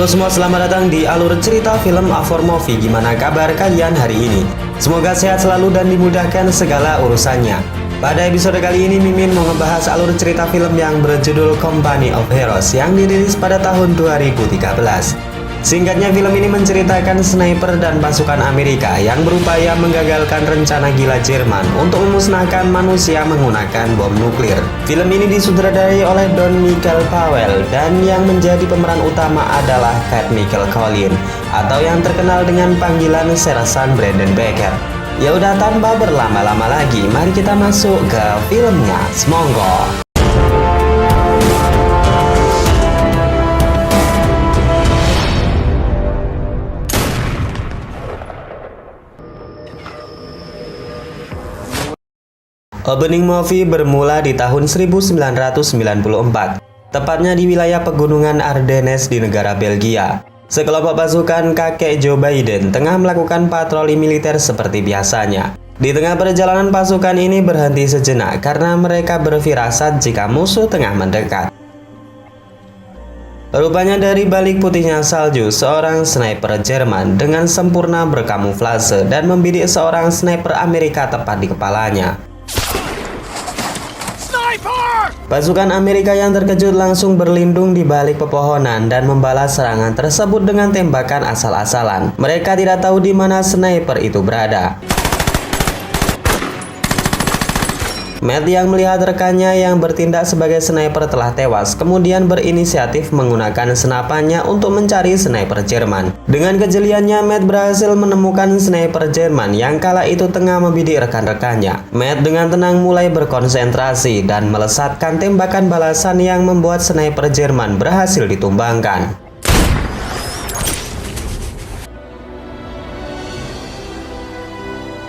Halo semua, selamat datang di alur cerita film A4 Movie. Gimana kabar kalian hari ini? Semoga sehat selalu dan dimudahkan segala urusannya. Pada episode kali ini Mimin mau ngebahas alur cerita film yang berjudul Company of Heroes yang dirilis pada tahun 2013. Singkatnya, film ini menceritakan sniper dan pasukan Amerika yang berupaya menggagalkan rencana gila Jerman untuk memusnahkan manusia menggunakan bom nuklir. Film ini disutradarai oleh Don Michael Powell dan yang menjadi pemeran utama adalah Kate Michael-Collins atau yang terkenal dengan panggilan Sersan Brandon Becker. Ya udah, tanpa berlama-lama lagi, mari kita masuk ke filmnya. Semonggo. Opening movie bermula di tahun 1994, tepatnya di wilayah pegunungan Ardennes di negara Belgia. Sekelompok pasukan kakek Joe Biden tengah melakukan patroli militer seperti biasanya. Di tengah perjalanan, pasukan ini berhenti sejenak karena mereka berfirasat jika musuh tengah mendekat. Rupanya dari balik putihnya salju, seorang sniper Jerman dengan sempurna berkamuflase dan membidik seorang sniper Amerika tepat di kepalanya. Pasukan Amerika yang terkejut langsung berlindung di balik pepohonan dan membalas serangan tersebut dengan tembakan asal-asalan. Mereka tidak tahu di mana sniper itu berada. Matt yang melihat rekannya yang bertindak sebagai sniper telah tewas, kemudian berinisiatif menggunakan senapannya untuk mencari sniper Jerman. Dengan kejeliannya, Matt berhasil menemukan sniper Jerman yang kala itu tengah membidik rekan-rekannya. Matt dengan tenang mulai berkonsentrasi dan melesatkan tembakan balasan yang membuat sniper Jerman berhasil ditumbangkan.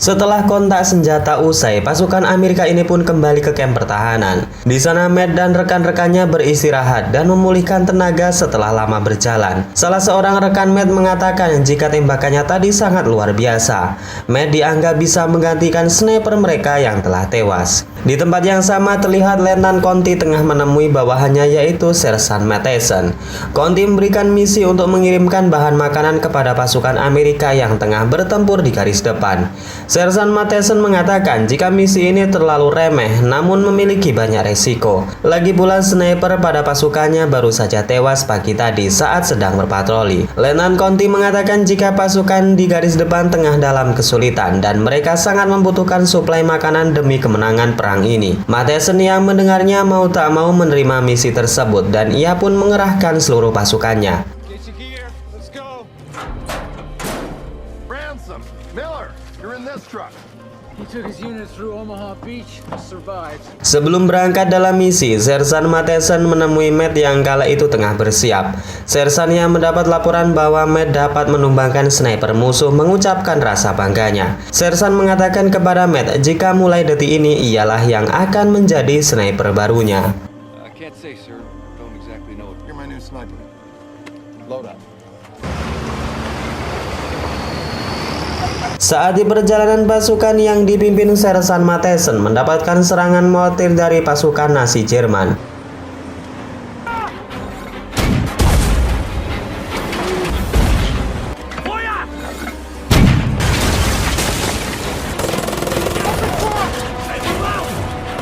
Setelah kontak senjata usai, pasukan Amerika ini pun kembali ke kamp pertahanan. Di sana Matt dan rekan-rekannya beristirahat dan memulihkan tenaga setelah lama berjalan. Salah seorang rekan Matt mengatakan jika tembakannya tadi sangat luar biasa. Matt dianggap bisa menggantikan sniper mereka yang telah tewas. Di tempat yang sama terlihat Letnan Conti tengah menemui bawahannya, yaitu Sersan Matheson. Conti memberikan misi untuk mengirimkan bahan makanan kepada pasukan Amerika yang tengah bertempur di garis depan. Sersan Matheson mengatakan jika misi ini terlalu remeh namun memiliki banyak resiko. Lagi pula sniper pada pasukannya baru saja tewas pagi tadi saat sedang berpatroli. Letnan Conti mengatakan jika pasukan di garis depan tengah dalam kesulitan dan mereka sangat membutuhkan suplai makanan demi kemenangan perang ini. Matheson yang mendengarnya mau tak mau menerima misi tersebut dan ia pun mengerahkan seluruh pasukannya. Sebelum berangkat dalam misi, Sersan Matheson menemui Matt yang kala itu tengah bersiap. Sersan yang mendapat laporan bahwa Matt dapat menumbangkan sniper musuh mengucapkan rasa bangganya. Sersan mengatakan kepada Matt jika mulai detik ini ialah yang akan menjadi sniper barunya. Saat di perjalanan, pasukan yang dipimpin Sersan Matheson mendapatkan serangan mortir dari pasukan Nazi Jerman.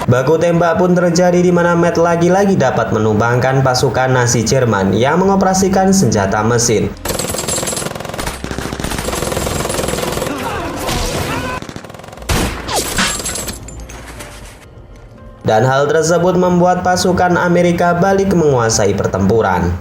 Baku tembak pun terjadi di mana Matt lagi-lagi dapat menumbangkan pasukan Nazi Jerman yang mengoperasikan senjata mesin. Dan hal tersebut membuat pasukan Amerika balik menguasai pertempuran.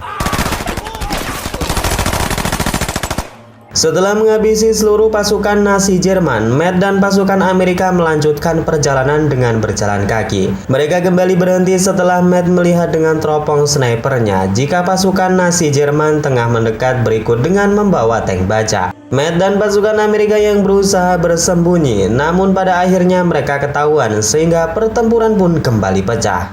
Setelah menghabisi seluruh pasukan Nazi Jerman, Matt dan pasukan Amerika melanjutkan perjalanan dengan berjalan kaki. Mereka kembali berhenti setelah Matt melihat dengan teropong snipernya jika pasukan Nazi Jerman tengah mendekat berikut dengan membawa tank baja. Matt dan pasukan Amerika yang berusaha bersembunyi, namun pada akhirnya mereka ketahuan sehingga pertempuran pun kembali pecah.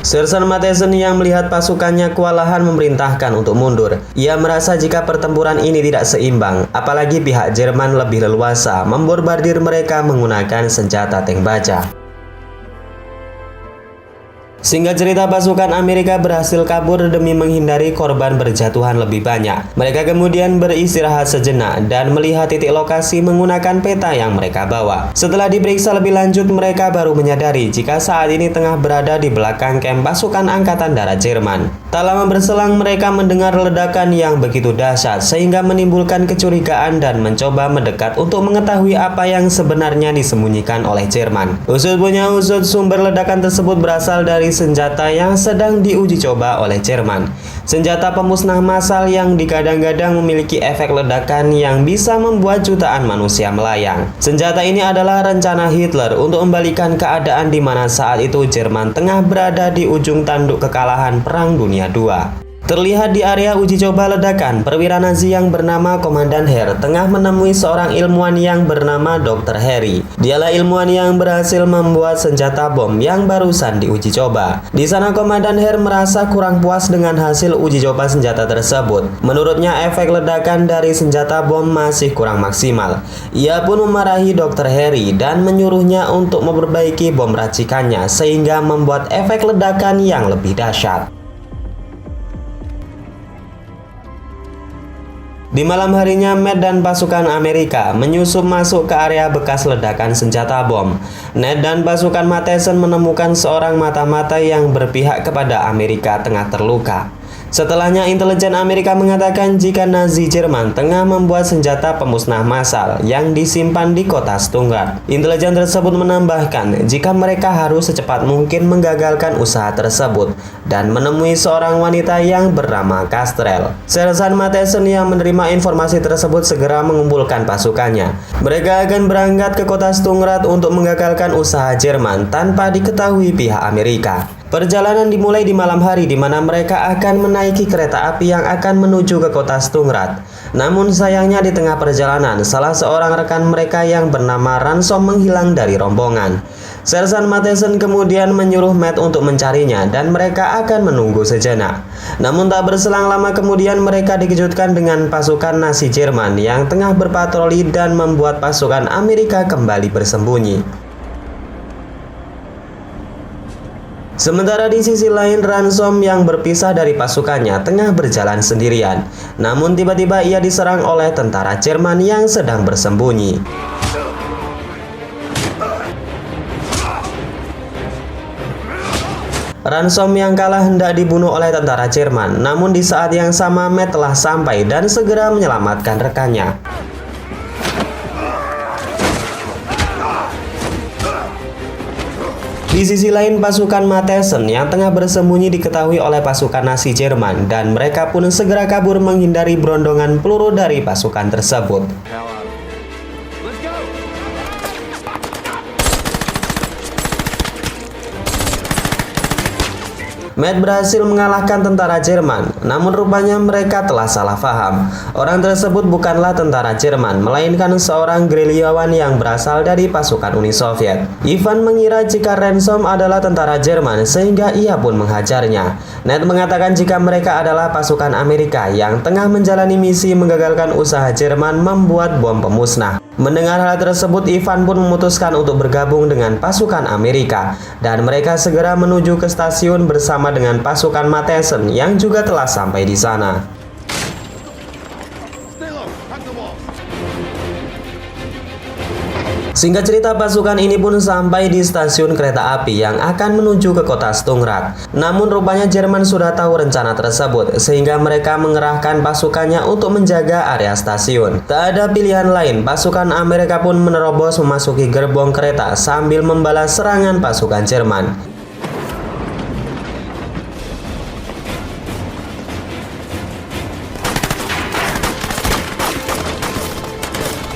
Sersan Matthesen yang melihat pasukannya kewalahan memerintahkan untuk mundur. Ia merasa jika pertempuran ini tidak seimbang, apalagi pihak Jerman lebih leluasa membombardir mereka menggunakan senjata tank baja. Singkat cerita, pasukan Amerika berhasil kabur demi menghindari korban berjatuhan lebih banyak. Mereka kemudian beristirahat sejenak dan melihat titik lokasi menggunakan peta yang mereka bawa. Setelah diperiksa lebih lanjut, mereka baru menyadari jika saat ini tengah berada di belakang kamp pasukan Angkatan Darat Jerman. Tak lama berselang, mereka mendengar ledakan yang begitu dahsyat sehingga menimbulkan kecurigaan dan mencoba mendekat untuk mengetahui apa yang sebenarnya disembunyikan oleh Jerman. Usut punya usut, sumber ledakan tersebut berasal dari senjata yang sedang diuji coba oleh Jerman. Senjata pemusnah massal yang digadang-gadang memiliki efek ledakan yang bisa membuat jutaan manusia melayang. Senjata ini adalah rencana Hitler untuk membalikan keadaan di mana saat itu Jerman tengah berada di ujung tanduk kekalahan Perang Dunia II. Terlihat di area uji coba ledakan, perwira Nazi yang bernama Komandan Herr tengah menemui seorang ilmuwan yang bernama Dr. Harry. Dialah ilmuwan yang berhasil membuat senjata bom yang barusan diuji coba. Di sana Komandan Herr merasa kurang puas dengan hasil uji coba senjata tersebut. Menurutnya efek ledakan dari senjata bom masih kurang maksimal. Ia pun memarahi Dr. Harry dan menyuruhnya untuk memperbaiki bom racikannya sehingga membuat efek ledakan yang lebih dahsyat. Di malam harinya, Matt dan pasukan Amerika menyusup masuk ke area bekas ledakan senjata bom. Ned dan pasukan Matthesen menemukan seorang mata-mata yang berpihak kepada Amerika tengah terluka. Setelahnya, intelijen Amerika mengatakan jika Nazi Jerman tengah membuat senjata pemusnah massal yang disimpan di kota Stuttgart. Intelijen tersebut menambahkan jika mereka harus secepat mungkin menggagalkan usaha tersebut dan menemui seorang wanita yang bernama Kastrel. Sersan Matthesen yang menerima informasi tersebut segera mengumpulkan pasukannya. Mereka akan berangkat ke kota Stuttgart untuk menggagalkan usaha Jerman tanpa diketahui pihak Amerika. Perjalanan dimulai di malam hari di mana mereka akan menaiki kereta api yang akan menuju ke kota Stuttgart. Namun sayangnya di tengah perjalanan, salah seorang rekan mereka yang bernama Ransom menghilang dari rombongan. Sersan Matthesen kemudian menyuruh Matt untuk mencarinya dan mereka akan menunggu sejenak. Namun tak berselang lama kemudian mereka dikejutkan dengan pasukan Nazi Jerman yang tengah berpatroli dan membuat pasukan Amerika kembali bersembunyi. Sementara di sisi lain, Ransom yang berpisah dari pasukannya tengah berjalan sendirian. Namun tiba-tiba ia diserang oleh tentara Jerman yang sedang bersembunyi. Ransom yang kalah hendak dibunuh oleh tentara Jerman. Namun di saat yang sama Matt telah sampai dan segera menyelamatkan rekannya. Di sisi lain, pasukan Matthesen yang tengah bersembunyi diketahui oleh pasukan Nazi Jerman dan mereka pun segera kabur menghindari berondongan peluru dari pasukan tersebut. Matt berhasil mengalahkan tentara Jerman, namun rupanya mereka telah salah paham. Orang tersebut bukanlah tentara Jerman, melainkan seorang gerilyawan yang berasal dari pasukan Uni Soviet. Ivan mengira jika Ransom adalah tentara Jerman, sehingga ia pun menghajarnya. Ned mengatakan jika mereka adalah pasukan Amerika yang tengah menjalani misi menggagalkan usaha Jerman membuat bom pemusnah. Mendengar hal tersebut, Ivan pun memutuskan untuk bergabung dengan pasukan Amerika dan mereka segera menuju ke stasiun bersama dengan pasukan Matthesen yang juga telah sampai di sana. Singkat cerita, pasukan ini pun sampai di stasiun kereta api yang akan menuju ke kota Stuttgart. Namun rupanya Jerman sudah tahu rencana tersebut, sehingga mereka mengerahkan pasukannya untuk menjaga area stasiun. Tak ada pilihan lain, pasukan Amerika pun menerobos memasuki gerbong kereta sambil membalas serangan pasukan Jerman.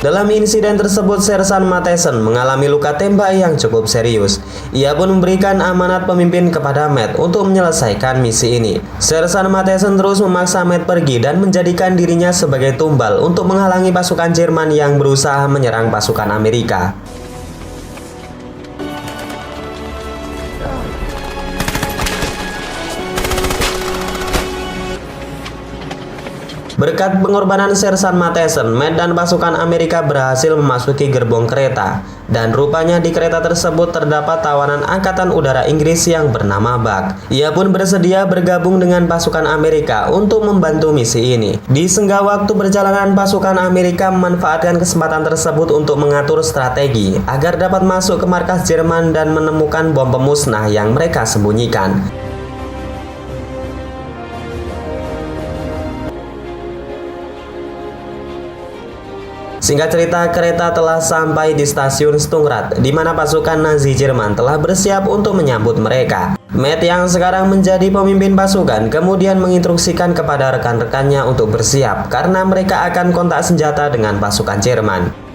Dalam insiden tersebut, Sersan Matthesen mengalami luka tembak yang cukup serius. Ia pun memberikan amanat pemimpin kepada Matt untuk menyelesaikan misi ini. Sersan Matthesen terus memaksa Matt pergi dan menjadikan dirinya sebagai tumbal untuk menghalangi pasukan Jerman yang berusaha menyerang pasukan Amerika. Berkat pengorbanan Sersan Matheson, Matt dan pasukan Amerika berhasil memasuki gerbong kereta. Dan rupanya di kereta tersebut terdapat tawanan Angkatan Udara Inggris yang bernama Buck. Ia pun bersedia bergabung dengan pasukan Amerika untuk membantu misi ini. Di senggang waktu perjalanan, pasukan Amerika memanfaatkan kesempatan tersebut untuk mengatur strategi agar dapat masuk ke markas Jerman dan menemukan bom pemusnah yang mereka sembunyikan. Singkat cerita, kereta telah sampai di stasiun Sturmgrad, di mana pasukan Nazi Jerman telah bersiap untuk menyambut mereka. Matt yang sekarang menjadi pemimpin pasukan kemudian menginstruksikan kepada rekan-rekannya untuk bersiap karena mereka akan kontak senjata dengan pasukan Jerman.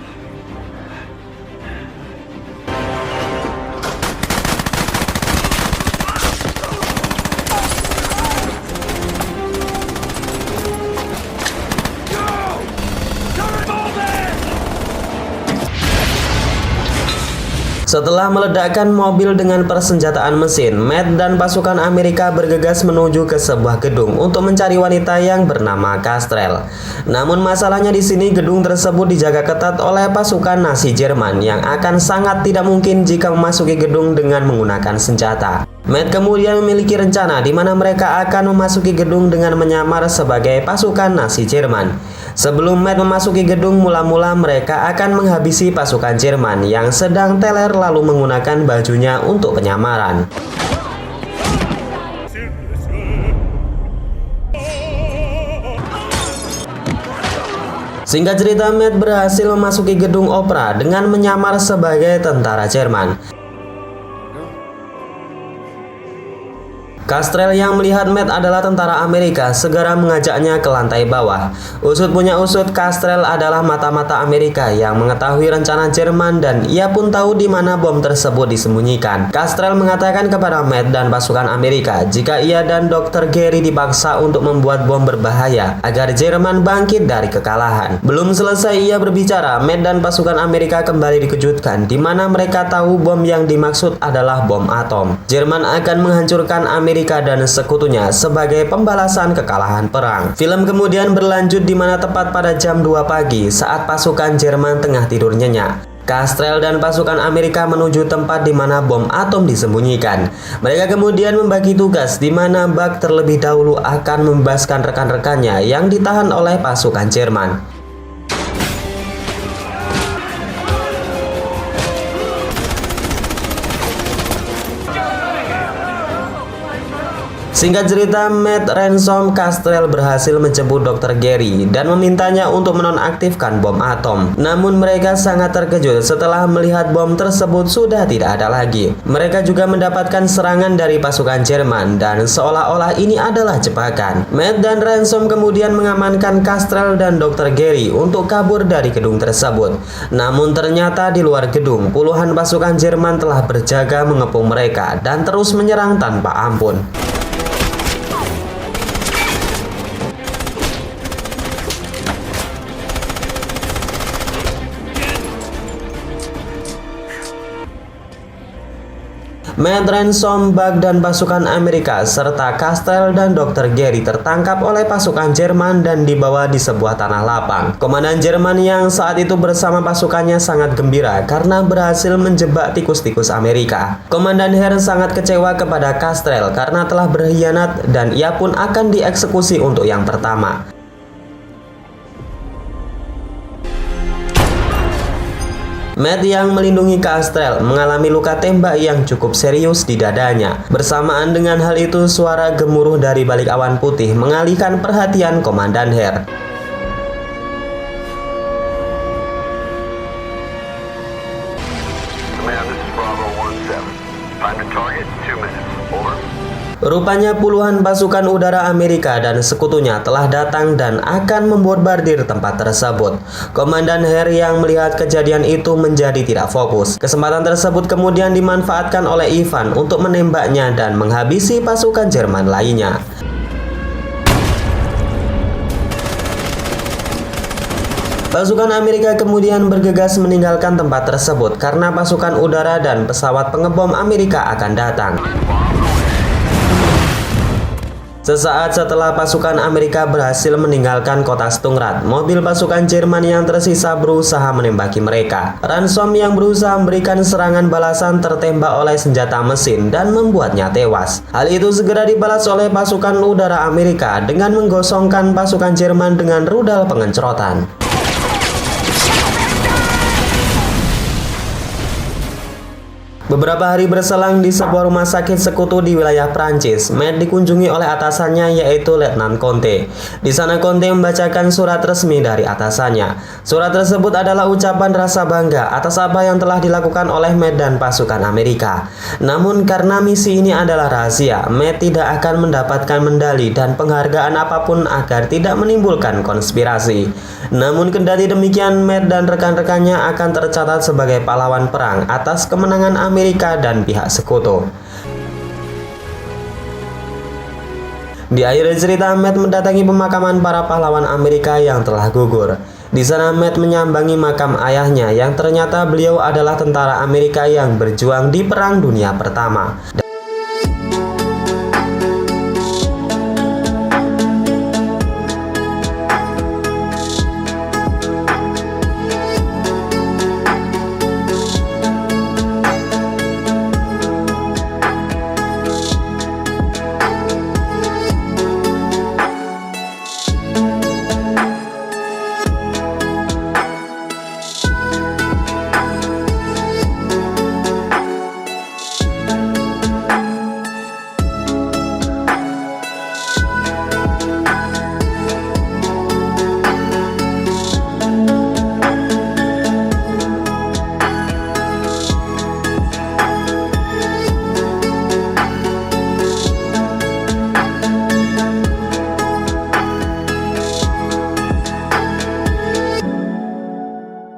Setelah meledakkan mobil dengan persenjataan mesin, Matt dan pasukan Amerika bergegas menuju ke sebuah gedung untuk mencari wanita yang bernama Castrel. Namun masalahnya di sini gedung tersebut dijaga ketat oleh pasukan Nazi Jerman yang akan sangat tidak mungkin jika memasuki gedung dengan menggunakan senjata. Matt kemudian memiliki rencana di mana mereka akan memasuki gedung dengan menyamar sebagai pasukan Nazi Jerman. Sebelum Matt memasuki gedung, mula-mula mereka akan menghabisi pasukan Jerman yang sedang teler lalu menggunakan bajunya untuk penyamaran. Singkat cerita, Matt berhasil memasuki gedung opera dengan menyamar sebagai tentara Jerman. Castrel yang melihat Matt adalah tentara Amerika segera mengajaknya ke lantai bawah. Usut punya usut, Castrel adalah mata-mata Amerika yang mengetahui rencana Jerman dan ia pun tahu di mana bom tersebut disembunyikan. Castrel mengatakan kepada Matt dan pasukan Amerika jika ia dan Dr. Gary dipaksa untuk membuat bom berbahaya agar Jerman bangkit dari kekalahan. Belum selesai ia berbicara, Matt dan pasukan Amerika kembali dikejutkan di mana mereka tahu bom yang dimaksud adalah bom atom. Jerman akan menghancurkan Amerika dan sekutunya sebagai pembalasan kekalahan perang. Film kemudian berlanjut di mana tepat pada jam 2 pagi saat pasukan Jerman tengah tidur nyenyak, Castrel dan pasukan Amerika menuju tempat di mana bom atom disembunyikan. Mereka kemudian membagi tugas di mana Buck terlebih dahulu akan membebaskan rekan-rekannya yang ditahan oleh pasukan Jerman. Singkat cerita, Matt ransom Castrel berhasil menjemput Dr. Gary dan memintanya untuk menonaktifkan bom atom. Namun mereka sangat terkejut setelah melihat bom tersebut sudah tidak ada lagi. Mereka juga mendapatkan serangan dari pasukan Jerman dan seolah-olah ini adalah jebakan. Matt dan ransom kemudian mengamankan Castrel dan Dr. Gary untuk kabur dari gedung tersebut. Namun ternyata di luar gedung, puluhan pasukan Jerman telah berjaga mengepung mereka dan terus menyerang tanpa ampun. Matt ransom Buck dan pasukan Amerika serta Castrel dan Dr. Gary tertangkap oleh pasukan Jerman dan dibawa di sebuah tanah lapang. Komandan Jerman yang saat itu bersama pasukannya sangat gembira karena berhasil menjebak tikus-tikus Amerika. Komandan Herr sangat kecewa kepada Castrel karena telah berkhianat dan ia pun akan dieksekusi untuk yang pertama. Matt yang melindungi Castrel mengalami luka tembak yang cukup serius di dadanya. Bersamaan dengan hal itu, suara gemuruh dari balik awan putih mengalihkan perhatian Komandan Herr. Rupanya puluhan pasukan udara Amerika dan sekutunya telah datang dan akan membombardir tempat tersebut. Komandan Herr yang melihat kejadian itu menjadi tidak fokus. Kesempatan tersebut kemudian dimanfaatkan oleh Ivan untuk menembaknya dan menghabisi pasukan Jerman lainnya. Pasukan Amerika kemudian bergegas meninggalkan tempat tersebut karena pasukan udara dan pesawat pengebom Amerika akan datang. Sesaat setelah pasukan Amerika berhasil meninggalkan kota Sturmgrad, mobil pasukan Jerman yang tersisa berusaha menembaki mereka. Ransom yang berusaha memberikan serangan balasan tertembak oleh senjata mesin dan membuatnya tewas. Hal itu segera dibalas oleh pasukan udara Amerika dengan menggosongkan pasukan Jerman dengan rudal pengencrotan. Beberapa hari berselang di sebuah rumah sakit sekutu di wilayah Prancis, Matt dikunjungi oleh atasannya yaitu Letnan Conte. Di sana Conte membacakan surat resmi dari atasannya. Surat tersebut adalah ucapan rasa bangga atas apa yang telah dilakukan oleh Matt dan pasukan Amerika. Namun karena misi ini adalah rahasia, Matt tidak akan mendapatkan medali dan penghargaan apapun agar tidak menimbulkan konspirasi. Namun kendati demikian, Matt dan rekan-rekannya akan tercatat sebagai pahlawan perang atas kemenangan Amerika dan pihak sekutu. Di akhir cerita, Matt mendatangi pemakaman para pahlawan Amerika yang telah gugur. Di sana Matt menyambangi makam ayahnya yang ternyata beliau adalah tentara Amerika yang berjuang di Perang Dunia Pertama.